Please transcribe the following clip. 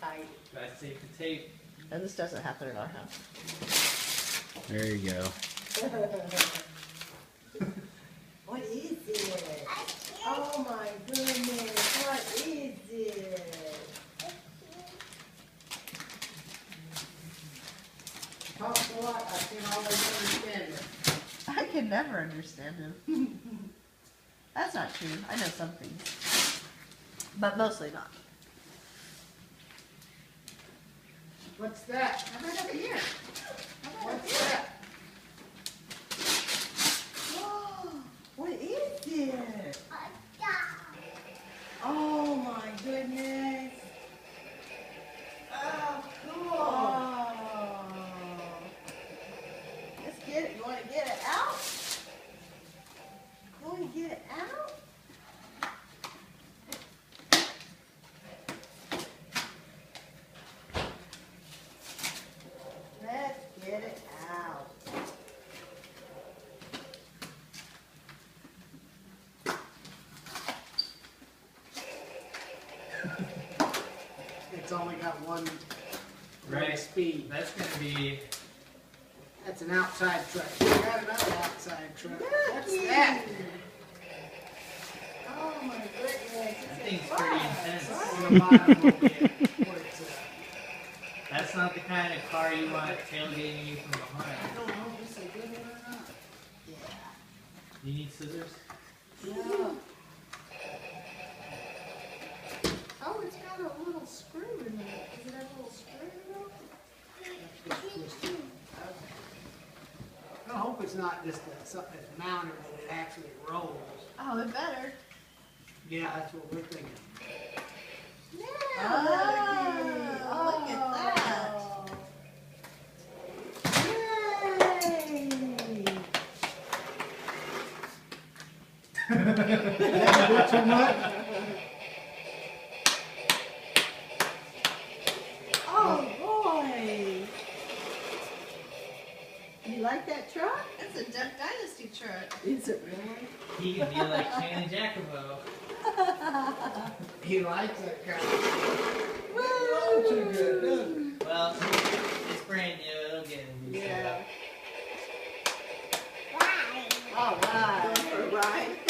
tight. That's safe to tape. And this doesn't happen in our house. There you go. What is it? Oh my goodness, what is it? Talk a lot, I can't always understand it. I can never understand him. That's not true. I know some things. But mostly not. What's that? How about over here? What's that? Whoa, what is it? Oh my goodness. Oh, cool. Oh. Let's get it. You want to get it out? You want to get it out? Let's get it out. It's only got one Right. speed. That's gonna be. That's an outside truck. We got another outside truck. What's that? Oh my goodness. That thing's pretty intense. On the bottom will be what it's That's not the kind of car you want tailgating you from I behind. don't know if this is a good one or not. Yeah. You need scissors? Yeah. Oh, it's got a little screw in it. Does it have a little screw in it? I hope it's not just something that's mounted and it actually rolls. Oh, it better. Yeah, that's what we're thinking. Oh, look at that. Yay! Too much? Oh boy! You like that truck? That's a Duck Dynasty truck. Is it really? He could be like Shannon Jacobo. He likes that kind of. Woo! Too good, doesn't it? Well, it's brand new. It'll get in. Yeah. All right. Going for a ride.